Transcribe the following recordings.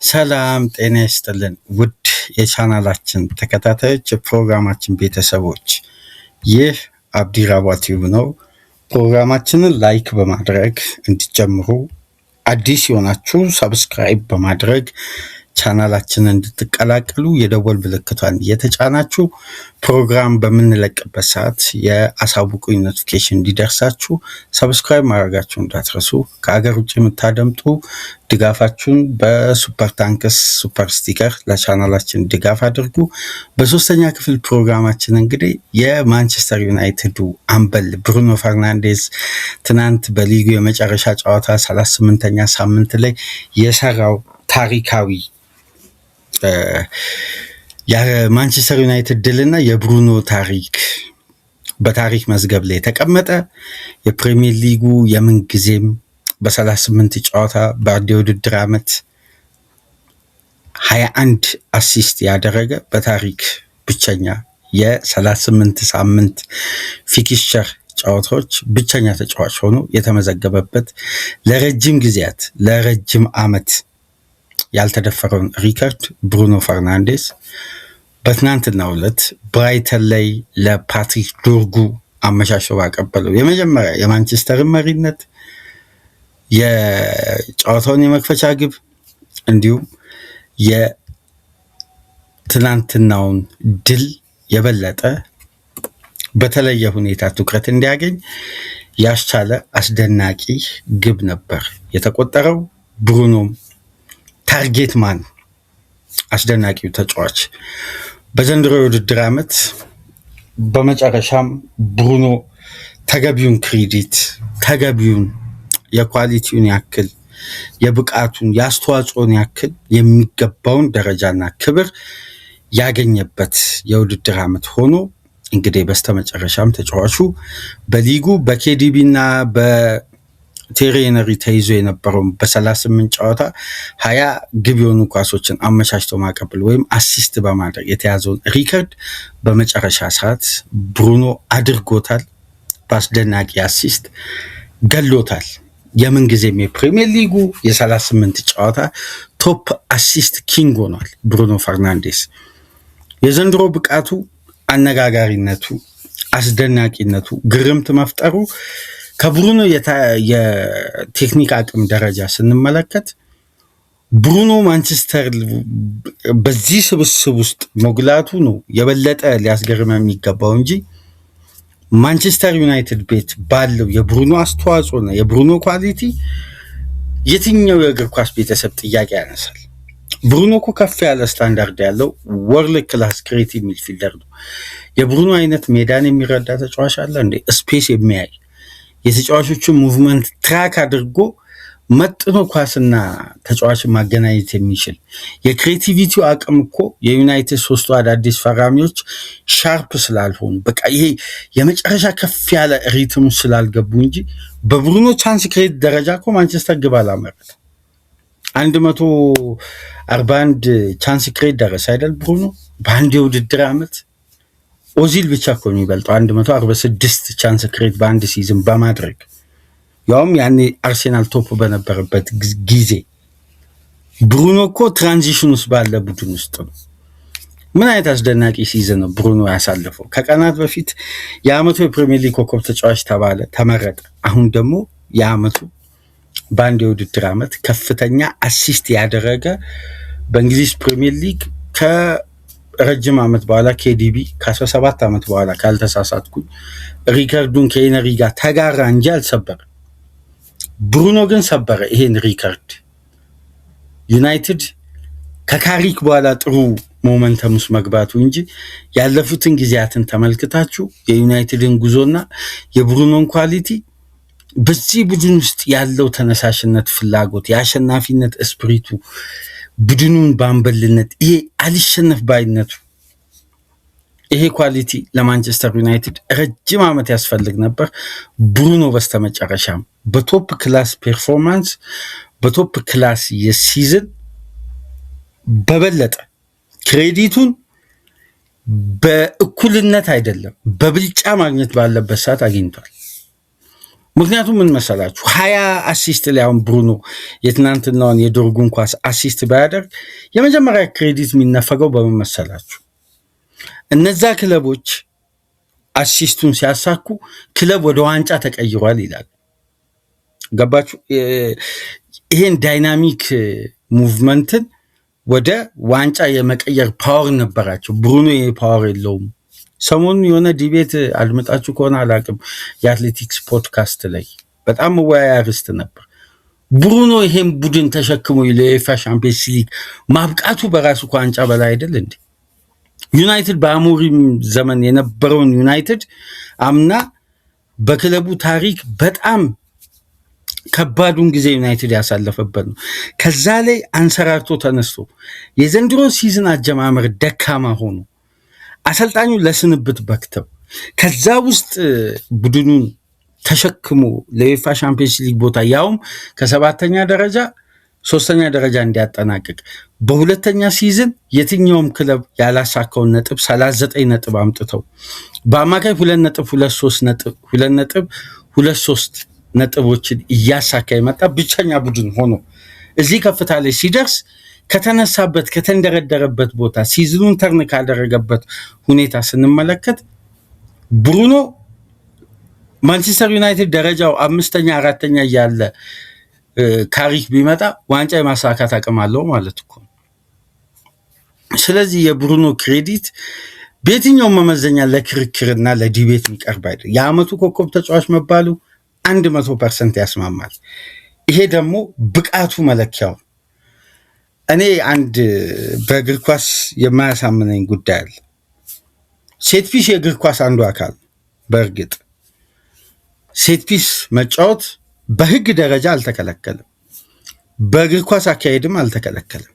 ሰላም ጤና ይስጥልን ውድ የቻናላችን ተከታታዮች የፕሮግራማችን ቤተሰቦች ይህ አብዲራዋ ቲዩብ ነው። ፕሮግራማችንን ላይክ በማድረግ እንዲጀምሩ አዲስ የሆናችሁ ሰብስክራይብ በማድረግ ቻናላችንን እንድትቀላቀሉ የደወል ምልክቷን እየተጫናችሁ ፕሮግራም በምንለቅበት ሰዓት የአሳውቁኝ ኖቲፊኬሽን እንዲደርሳችሁ ሰብስክራይብ ማድረጋችሁን እንዳትረሱ። ከሀገር ውጭ የምታደምጡ ድጋፋችሁን በሱፐር ታንክስ ሱፐር ስቲከር ለቻናላችን ድጋፍ አድርጉ። በሶስተኛ ክፍል ፕሮግራማችን እንግዲህ የማንቸስተር ዩናይትዱ አምበል ብሩኖ ፈርናንዴዝ ትናንት በሊጉ የመጨረሻ ጨዋታ 38ኛ ሳምንት ላይ የሰራው ታሪካዊ የማንቸስተር ዩናይትድ ድልና የብሩኖ ታሪክ በታሪክ መዝገብ ላይ የተቀመጠ የፕሪሚየር ሊጉ የምንጊዜም በ38 ጨዋታ በአንድ የውድድር ዓመት 21 አሲስት ያደረገ በታሪክ ብቸኛ የ38 ሳምንት ፊክስቸር ጨዋታዎች ብቸኛ ተጫዋች ሆኖ የተመዘገበበት ለረጅም ጊዜያት ለረጅም ዓመት ያልተደፈረውን ሪከርድ ብሩኖ ፈርናንዴዝ በትናንትናው ዕለት ብራይተን ላይ ለፓትሪክ ዶርጉ አመሻሽቶ ባቀበለው የመጀመሪያ የማንቸስተርን መሪነት የጨዋታውን የመክፈቻ ግብ እንዲሁም የትናንትናውን ድል የበለጠ በተለየ ሁኔታ ትኩረት እንዲያገኝ ያስቻለ አስደናቂ ግብ ነበር የተቆጠረው። ብሩኖም ታርጌት ማን አስደናቂው ተጫዋች በዘንድሮ የውድድር ዓመት በመጨረሻም ብሩኖ ተገቢውን ክሬዲት ተገቢውን የኳሊቲውን ያክል የብቃቱን የአስተዋጽኦን ያክል የሚገባውን ደረጃና ክብር ያገኘበት የውድድር ዓመት ሆኖ እንግዲህ በስተመጨረሻም ተጫዋቹ በሊጉ በኬዲቢ እና በቴሪ ሄንሪ ተይዞ የነበረውን በ38 ጨዋታ 20 ግብ የሆኑ ኳሶችን አመቻችቶ ማቀበል ወይም አሲስት በማድረግ የተያዘውን ሪከርድ በመጨረሻ ሰዓት ብሩኖ አድርጎታል። በአስደናቂ አሲስት ገሎታል። የምንጊዜም የፕሪሚየር ሊጉ የ38 ጨዋታ ቶፕ አሲስት ኪንግ ሆኗል ብሩኖ ፈርናንዴዝ። የዘንድሮ ብቃቱ፣ አነጋጋሪነቱ፣ አስደናቂነቱ፣ ግርምት መፍጠሩ ከብሩኖ የቴክኒክ አቅም ደረጃ ስንመለከት ብሩኖ ማንቸስተር በዚህ ስብስብ ውስጥ መጉላቱ ነው የበለጠ ሊያስገርም የሚገባው እንጂ ማንቸስተር ዩናይትድ ቤት ባለው የብሩኖ አስተዋጽኦና የብሩኖ ኳሊቲ የትኛው የእግር ኳስ ቤተሰብ ጥያቄ ያነሳል? ብሩኖ እኮ ከፍ ያለ ስታንዳርድ ያለው ወርልድ ክላስ ክሬቲቭ ሚድፊልደር ነው። የብሩኖ አይነት ሜዳን የሚረዳ ተጫዋች አለ እንዴ? ስፔስ የሚያይ የተጫዋቾችን ሙቭመንት ትራክ አድርጎ መጥኖ ኳስና ተጫዋችን ማገናኘት የሚችል የክሬቲቪቲው አቅም እኮ የዩናይትድ ሶስቱ አዳዲስ ፈራሚዎች ሻርፕ ስላልሆኑ በቃ ይሄ የመጨረሻ ከፍ ያለ ሪትሙ ስላልገቡ እንጂ በብሩኖ ቻንስ ክሬት ደረጃ እኮ ማንቸስተር ግብ አላመረተ 141 ቻንስ ክሬት ደረሰ አይደል? ብሩኖ በአንድ የውድድር ዓመት ኦዚል ብቻ እኮ የሚበልጠው 146 ቻንስ ክሬት በአንድ ሲዝን በማድረግ ያውም ያኔ አርሴናል ቶፕ በነበረበት ጊዜ። ብሩኖ እኮ ትራንዚሽን ውስጥ ባለ ቡድን ውስጥ ነው። ምን አይነት አስደናቂ ሲዝን ነው ብሩኖ ያሳለፈው። ከቀናት በፊት የዓመቱ የፕሪሚየር ሊግ ኮከብ ተጫዋች ተባለ፣ ተመረጠ። አሁን ደግሞ የዓመቱ በአንድ የውድድር ዓመት ከፍተኛ አሲስት ያደረገ በእንግሊዝ ፕሪሚየር ሊግ ከረጅም ዓመት በኋላ ኬዲቢ ከ17 ዓመት በኋላ ካልተሳሳትኩኝ ሪከርዱን ከሄነሪ ጋር ተጋራ እንጂ አልሰበረ። ብሩኖ ግን ሰበረ ይሄን ሪከርድ። ዩናይትድ ከካሪክ በኋላ ጥሩ ሞመንተም ውስጥ መግባቱ እንጂ ያለፉትን ጊዜያትን ተመልክታችሁ የዩናይትድን ጉዞና የብሩኖን ኳሊቲ በዚህ ቡድን ውስጥ ያለው ተነሳሽነት፣ ፍላጎት፣ የአሸናፊነት እስፕሪቱ፣ ቡድኑን በአምበልነት ይሄ አልሸነፍ ባይነቱ፣ ይሄ ኳሊቲ ለማንቸስተር ዩናይትድ ረጅም ዓመት ያስፈልግ ነበር። ብሩኖ በስተመጨረሻም በቶፕ ክላስ ፔርፎርማንስ በቶፕ ክላስ የሲዝን በበለጠ ክሬዲቱን በእኩልነት አይደለም በብልጫ ማግኘት ባለበት ሰዓት አግኝቷል። ምክንያቱም ምን መሰላችሁ 20 አሲስት ላይ አሁን ብሩኖ የትናንትናውን የዶርጉን ኳስ አሲስት ባያደርግ የመጀመሪያ ክሬዲት የሚነፈገው በምን መሰላችሁ? እነዛ ክለቦች አሲስቱን ሲያሳኩ ክለብ ወደ ዋንጫ ተቀይሯል ይላል። ገባችሁ? ይሄን ዳይናሚክ ሙቭመንትን ወደ ዋንጫ የመቀየር ፓወር ነበራቸው። ብሩኖ ይሄ ፓወር የለውም። ሰሞኑን የሆነ ዲቤት አድምጣችሁ ከሆነ አላቅም፣ የአትሌቲክስ ፖድካስት ላይ በጣም መወያያ ርዕስ ነበር። ብሩኖ ይሄን ቡድን ተሸክሞ ለዩኤፋ ሻምፒየንስ ሊግ ማብቃቱ በራሱ ከዋንጫ በላይ አይደል እንዴ? ዩናይትድ በአሞሪም ዘመን የነበረውን ዩናይትድ አምና በክለቡ ታሪክ በጣም ከባዱን ጊዜ ዩናይትድ ያሳለፈበት ነው። ከዛ ላይ አንሰራርቶ ተነስቶ የዘንድሮ ሲዝን አጀማመር ደካማ ሆኖ አሰልጣኙ ለስንብት በክተው ከዛ ውስጥ ቡድኑን ተሸክሞ ለዩኤፋ ሻምፒየንስ ሊግ ቦታ ያውም ከ7ኛ ደረጃ 3ኛ ደረጃ እንዲያጠናቅቅ በሁለተኛ ሲዝን የትኛውም ክለብ ያላሳካውን ነጥብ 39 ነጥብ አምጥተው በአማካይ 2.23 ነጥቦችን እያሳካ የመጣ ብቸኛ ቡድን ሆኖ እዚህ ከፍታ ላይ ሲደርስ ከተነሳበት ከተንደረደረበት ቦታ ሲዝኑን ተርን ካደረገበት ሁኔታ ስንመለከት ብሩኖ ማንቸስተር ዩናይትድ ደረጃው 5ኛ 4ኛ እያለ ካሪክ ቢመጣ ዋንጫ የማሳካት አቅም አለው ማለት እኮ። ስለዚህ የብሩኖ ክሬዲት በየትኛው መመዘኛ ለክርክርና ለዲቤት የሚቀርብ አይደል። የዓመቱ ኮከብ ተጫዋች መባሉ 100% ያስማማል። ይሄ ደግሞ ብቃቱ መለኪያው። እኔ አንድ በእግር ኳስ የማያሳምነኝ ጉዳይ አለ። ሴትፒስ የእግር ኳስ አንዱ አካል። በእርግጥ ሴትፒስ መጫወት በህግ ደረጃ አልተከለከለም፣ በእግር ኳስ አካሄድም አልተከለከለም።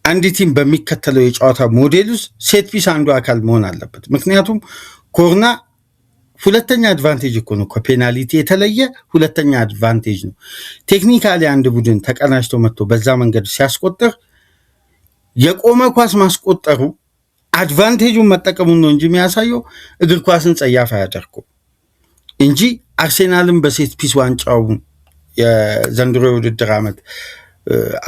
አንድ ቲም በሚከተለው የጨዋታ ሞዴል ውስጥ ሴትፒስ አንዱ አካል መሆን አለበት። ምክንያቱም ኮርና ሁለተኛ አድቫንቴጅ እኮ ነው፣ ከፔናልቲ የተለየ ሁለተኛ አድቫንቴጅ ነው። ቴክኒካሊ አንድ ቡድን ተቀናጅቶ መጥቶ በዛ መንገድ ሲያስቆጥር የቆመ ኳስ ማስቆጠሩ አድቫንቴጁን መጠቀሙን ነው እንጂ የሚያሳየው እግር ኳስን ጸያፍ አያደርገው እንጂ አርሴናልን በሴት ፒስ ዋንጫው የዘንድሮ የውድድር ዓመት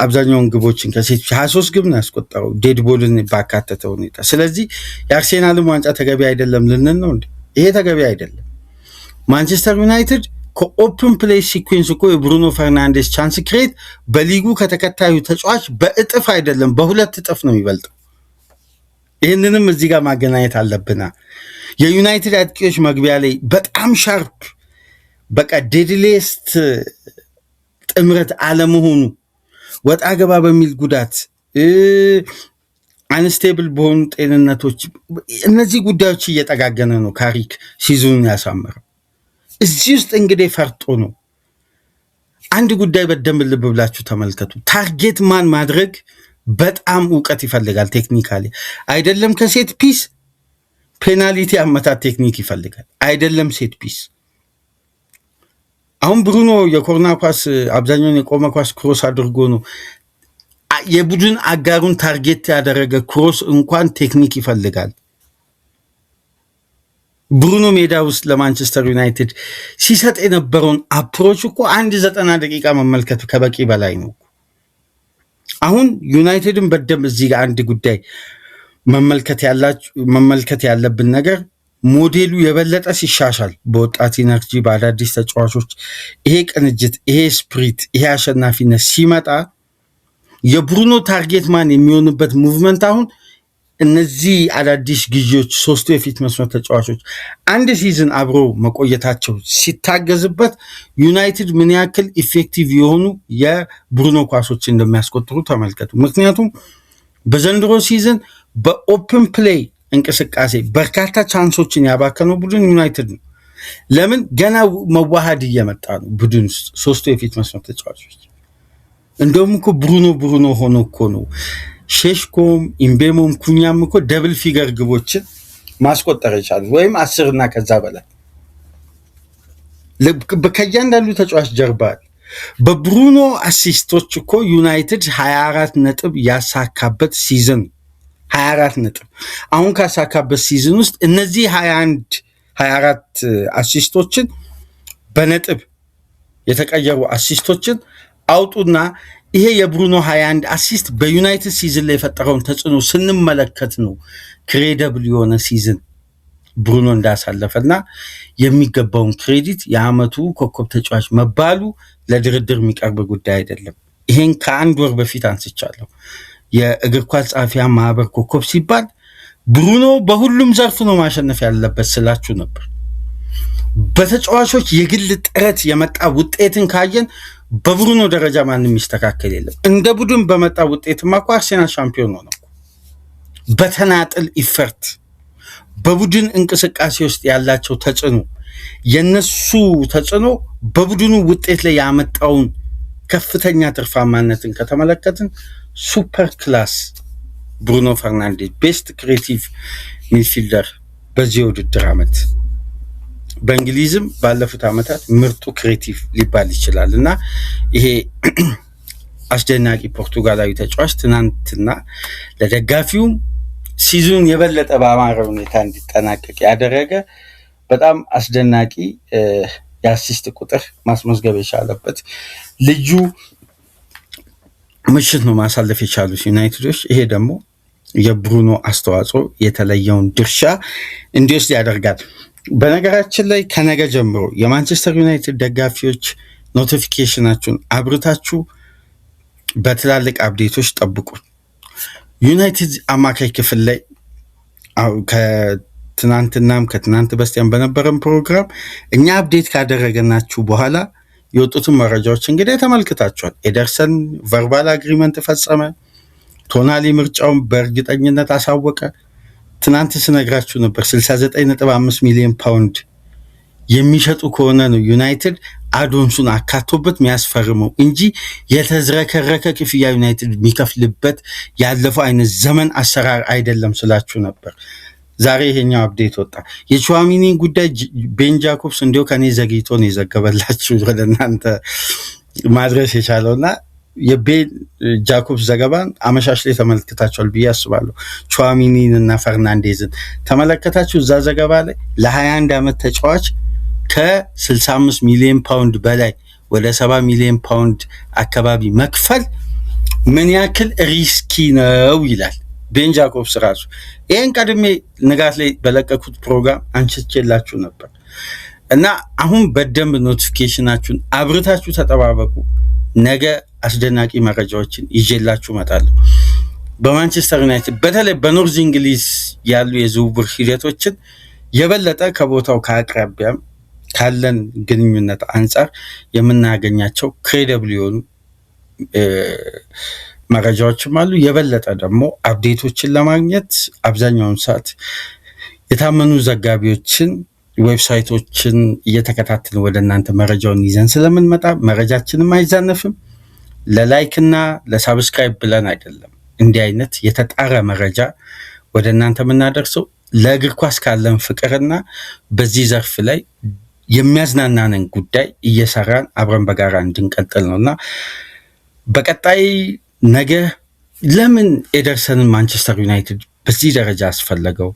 አብዛኛውን ግቦችን ከሴት 23 ግብ ነው ያስቆጠረው ዴድቦልን ባካተተ ሁኔታ። ስለዚህ የአርሴናልን ዋንጫ ተገቢ አይደለም ልንል ነው እንዴ? ይሄ ተገቢ አይደለም። ማንቸስተር ዩናይትድ ከኦፕን ፕሌይ ሲኩዌንስ እኮ የብሩኖ ፈርናንዴስ ቻንስ ክሬት በሊጉ ከተከታዩ ተጫዋች በእጥፍ አይደለም በ2 እጥፍ ነው የሚበልጠው። ይህንንም እዚህ ጋር ማገናኘት አለብና የዩናይትድ አጥቂዎች መግቢያ ላይ በጣም ሻርፕ በቃ ዴድሊስት ጥምረት አለመሆኑ፣ ወጣ ገባ በሚል ጉዳት፣ አንስቴብል በሆኑ ጤንነቶች፣ እነዚህ ጉዳዮች እየጠጋገነ ነው ካሪክ ሲዝኑን ያሳመረው። እዚህ ውስጥ እንግዲህ ፈርጦ ነው። አንድ ጉዳይ በደንብ ልብ ብላችሁ ተመልከቱ። ታርጌት ማን ማድረግ በጣም እውቀት ይፈልጋል። ቴክኒካሊ አይደለም ከሴት ፒስ ፔናልቲ አመታት ቴክኒክ ይፈልጋል። አይደለም ሴት ፒስ። አሁን ብሩኖ የኮርና ኳስ አብዛኛውን የቆመ ኳስ ክሮስ አድርጎ ነው የቡድን አጋሩን ታርጌት ያደረገ ክሮስ እንኳን ቴክኒክ ይፈልጋል። ብሩኖ ሜዳ ውስጥ ለማንቸስተር ዩናይትድ ሲሰጥ የነበረውን አፕሮች እኮ 90 ደቂቃ መመልከት ከበቂ በላይ ነው። አሁን ዩናይትድን በደንብ እዚህ ጋር አንድ ጉዳይ መመልከት ያለብን ነገር ሞዴሉ የበለጠ ሲሻሻል በወጣት ኢነርጂ በአዳዲስ ተጫዋቾች ይሄ ቅንጅት፣ ይሄ ስፕሪት፣ ይሄ አሸናፊነት ሲመጣ የብሩኖ ታርጌት ማን የሚሆንበት ሙቭመንት አሁን እነዚህ አዳዲስ ግዢዎች 3 የፊት መስመር ተጫዋቾች አንድ ሲዝን አብሮ መቆየታቸው ሲታገዝበት ዩናይትድ ምን ያክል ኢፌክቲቭ የሆኑ የብሩኖ ኳሶች እንደሚያስቆጥሩ ተመልከቱ። ምክንያቱም በዘንድሮ ሲዝን በኦፕን ፕሌይ እንቅስቃሴ በርካታ ቻንሶችን ያባከነው ቡድን ዩናይትድ ነው። ለምን? ገና መዋሃድ እየመጣ ነው ቡድን ውስጥ 3 የፊት መስመር ተጫዋቾች። እንደውም እኮ ብሩኖ ሆኖ እኮ ነው ሼሽኮም ኢምቤሞም ኩኛም እኮ ደብል ፊገር ግቦችን ማስቆጠር ይቻላል፣ ወይም 10 እና ከዛ በላይ ከእያንዳንዱ ተጫዋች ጀርባ። በብሩኖ አሲስቶች እኮ ዩናይትድ 24 ነጥብ ያሳካበት ሲዝን 24 ነጥብ። አሁን ካሳካበት ሲዝን ውስጥ እነዚህ 24 አሲስቶችን በነጥብ የተቀየሩ አሲስቶችን አውጡና ይሄ የብሩኖ 21 አሲስት በዩናይትድ ሲዝን ላይ የፈጠረውን ተጽዕኖ ስንመለከት ነው ክሬዲብል የሆነ ሲዝን ብሩኖ እንዳሳለፈና የሚገባውን ክሬዲት የዓመቱ ኮከብ ተጫዋች መባሉ ለድርድር የሚቀርብ ጉዳይ አይደለም። ይሄን ከአንድ ወር በፊት አንስቻለሁ። የእግር ኳስ ጸሐፊያን ማህበር ኮከብ ሲባል ብሩኖ በሁሉም ዘርፍ ነው ማሸነፍ ያለበት ስላችሁ ነበር። በተጫዋቾች የግል ጥረት የመጣ ውጤትን ካየን በብሩኖ ደረጃ ማንም ይስተካከል የለም። እንደ ቡድን በመጣ ውጤትማ እኮ አርሴናል ሻምፒዮን ሆነ። በተናጥል ኢፈርት በቡድን እንቅስቃሴ ውስጥ ያላቸው ተጽዕኖ የነሱ ተጽዕኖ በቡድኑ ውጤት ላይ ያመጣውን ከፍተኛ ትርፋማነትን ከተመለከትን ሱፐር ክላስ ብሩኖ ፈርናንዴዝ ቤስት ክሬቲቭ ሚድፊልደር በዚህ ውድድር ዓመት በእንግሊዝም ባለፉት ዓመታት ምርጡ ክሬቲቭ ሊባል ይችላል እና ይሄ አስደናቂ ፖርቱጋላዊ ተጫዋች ትናንትና ለደጋፊውም ሲዝኑን የበለጠ በአማረ ሁኔታ እንዲጠናቀቅ ያደረገ በጣም አስደናቂ የአሲስት ቁጥር ማስመዝገብ የቻለበት ልዩ ምሽት ነው ማሳለፍ የቻሉት ዩናይትዶች። ይሄ ደግሞ የብሩኖ አስተዋጽኦ የተለየውን ድርሻ እንዲወስድ ያደርጋል። በነገራችን ላይ ከነገ ጀምሮ የማንቸስተር ዩናይትድ ደጋፊዎች ኖቲፊኬሽናችሁን አብርታችሁ በትላልቅ አፕዴቶች ጠብቁ። ዩናይትድ አማካይ ክፍል ላይ ከትናንትናም ከትናንት በስቲያም በነበረን ፕሮግራም እኛ አፕዴት ካደረገናችሁ በኋላ የወጡትን መረጃዎች እንግዲህ ተመልክታችኋል። ኤደርሰን ቨርባል አግሪመንት ፈጸመ። ቶናሊ ምርጫውን በእርግጠኝነት አሳወቀ። ትናንት ስነግራችሁ ነበር 69.5 ሚሊዮን ፓውንድ የሚሸጡ ከሆነ ነው ዩናይትድ አዶንሱን አካቶበት የሚያስፈርመው እንጂ የተዝረከረከ ክፍያ ዩናይትድ የሚከፍልበት ያለፈው አይነት ዘመን አሰራር አይደለም ስላችሁ ነበር። ዛሬ ይሄኛው አፕዴት ወጣ። የቹዋሚኒ ጉዳይ ቤን ጃኮብስ እንዲሁ ከኔ ዘግይቶ ነው የዘገበላችሁ ወደ እናንተ ማድረስ የቻለውና የቤን ጃኮብስ ዘገባን አመሻሽ ላይ ተመልክታችኋል ብዬ አስባለሁ። ቹዋሚኒን እና ፈርናንዴዝን ተመለከታችሁ። እዛ ዘገባ ላይ ለ21 ዓመት ተጫዋች ከ65 ሚሊዮን ፓውንድ በላይ ወደ 70 ሚሊዮን ፓውንድ አካባቢ መክፈል ምን ያክል ሪስኪ ነው ይላል ቤን ጃኮብስ ራሱ። ይሄን ቀድሜ ንጋት ላይ በለቀኩት ፕሮግራም አንስቼላችሁ ነበር እና አሁን በደንብ ኖቲፊኬሽናችሁን አብርታችሁ ተጠባበቁ። ነገ አስደናቂ መረጃዎችን ይዤላችሁ እመጣለሁ። በማንቸስተር ዩናይትድ በተለይ በኖርዝ እንግሊዝ ያሉ የዝውውር ሂደቶችን የበለጠ ከቦታው ከአቅራቢያም ካለን ግንኙነት አንጻር የምናገኛቸው ክሬዲብል የሆኑ መረጃዎችም አሉ። የበለጠ ደግሞ አፕዴቶችን ለማግኘት አብዛኛውን ሰዓት የታመኑ ዘጋቢዎችን ዌብሳይቶችን እየተከታተልን ወደ እናንተ መረጃውን ይዘን ስለምንመጣ መረጃችንም አይዛነፍም። ለላይክ እና ለሳብስክራይብ ብለን አይደለም እንዲህ አይነት የተጣራ መረጃ ወደ እናንተ የምናደርሰው ለእግር ኳስ ካለን ፍቅርና በዚህ ዘርፍ ላይ የሚያዝናናንን ጉዳይ እየሰራን አብረን በጋራ እንድንቀጥል ነውና በቀጣይ ነገ ለምን ኤደርሰንን ማንቸስተር ዩናይትድ በዚህ ደረጃ አስፈለገው?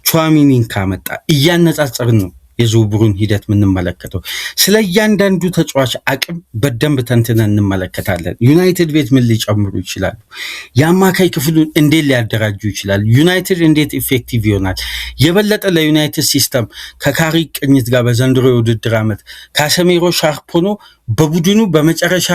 ቹዋሚኒን ካመጣ እያነጻጸርን ነው የዝውውሩን ሂደት የምንመለከተው። ስለ እያንዳንዱ ተጫዋች አቅም በደንብ ተንትነን እንመለከታለን። ዩናይትድ ቤት ምን ሊጨምሩ ይችላሉ? የአማካይ ክፍሉን እንዴት ሊያደራጁ ይችላሉ? ዩናይትድ እንዴት ኢፌክቲቭ ይሆናል? የበለጠ ለዩናይትድ ሲስተም ከካሪ ቅኝት ጋር በዘንድሮ የውድድር ዓመት ካሰሜሮ ሻርፕ ሆኖ በቡድኑ በመጨረሻ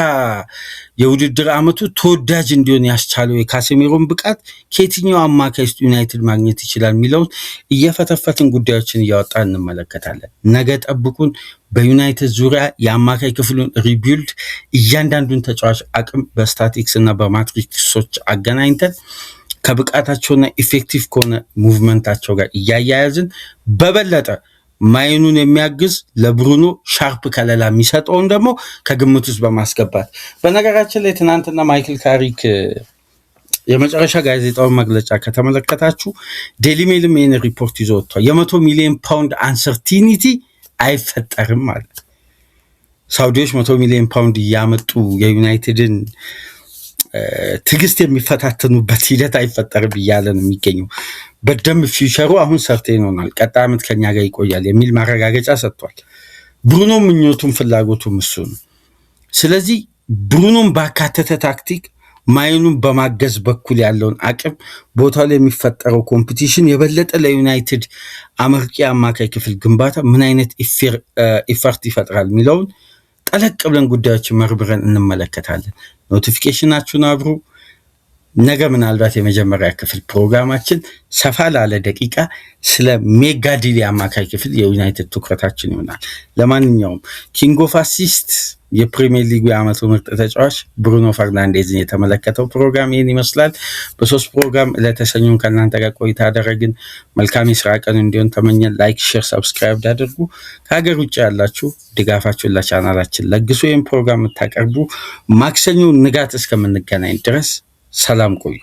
የውድድር ዓመቱ ተወዳጅ እንዲሆን ያስቻለው የካሴሜሮን ብቃት ከየትኛው አማካይ ውስጥ ዩናይትድ ማግኘት ይችላል የሚለውን እየፈተፈትን ጉዳዮችን እያወጣ እንመለከታለን። ነገ ጠብቁን። በዩናይትድ ዙሪያ የአማካይ ክፍሉን ሪቢልድ እያንዳንዱን ተጫዋች አቅም በስታቲክስ እና በማትሪክሶች አገናኝተን ከብቃታቸውና ኢፌክቲቭ ከሆነ ሙቭመንታቸው ጋር እያያያዝን በበለጠ ማይኑን የሚያግዝ ለብሩኖ ሻርፕ ከለላ የሚሰጠውን ደግሞ ከግምት ውስጥ በማስገባት በነገራችን ላይ ትናንትና ማይክል ካሪክ የመጨረሻ ጋዜጣውን መግለጫ ከተመለከታችሁ ዴሊ ሜልም ይህን ሪፖርት ይዞ ወጥቷል። የ100 ሚሊዮን ፓውንድ አንሰርቲኒቲ አይፈጠርም ማለት ሳውዲዎች 100 ሚሊዮን ፓውንድ እያመጡ የዩናይትድን ትግስት የሚፈታተኑበት ሂደት አይፈጠርም እያለ ነው የሚገኘው። በደንብ ፊውቸሩ አሁን ሰርቴን ሆኗል፣ ቀጣይ ዓመት ከኛ ጋር ይቆያል የሚል ማረጋገጫ ሰጥቷል። ብሩኖ ምኞቱም ፍላጎቱም እሱ ነው። ስለዚህ ብሩኖን ባካተተ ታክቲክ ማይኑን በማገዝ በኩል ያለውን አቅም ቦታው ላይ የሚፈጠረው ኮምፒቲሽን የበለጠ ለዩናይትድ አመርቂ አማካይ ክፍል ግንባታ ምን አይነት ኢፈርት ይፈጥራል የሚለውን ጠለቅ ብለን ጉዳዮችን መርምረን እንመለከታለን። ኖቲፊኬሽናችሁን አብሩ። ነገ ምናልባት የመጀመሪያ ክፍል ፕሮግራማችን ሰፋ ላለ ደቂቃ ስለ ሜጋ ዲል አማካይ ክፍል የዩናይትድ ትኩረታችን ይሆናል። ለማንኛውም ኪንግ ኦፍ አሲስት የፕሪሚየር ሊጉ የዓመቱ ምርጥ ተጫዋች ብሩኖ ፈርናንዴዝን የተመለከተው ፕሮግራም ይህን ይመስላል። በሶስት ፕሮግራም ለተሰኙን ከእናንተ ጋር ቆይታ ያደረግን። መልካም የስራ ቀን እንዲሆን ተመኘን። ላይክ፣ ሼር፣ ሰብስክራይብ ያድርጉ። ከሀገር ውጭ ያላችሁ ድጋፋችሁን ለቻናላችን ለግሱ። ይህን ፕሮግራም የምታቀርቡ ማክሰኞ ንጋት እስከምንገናኝ ድረስ ሰላም ቆዩ።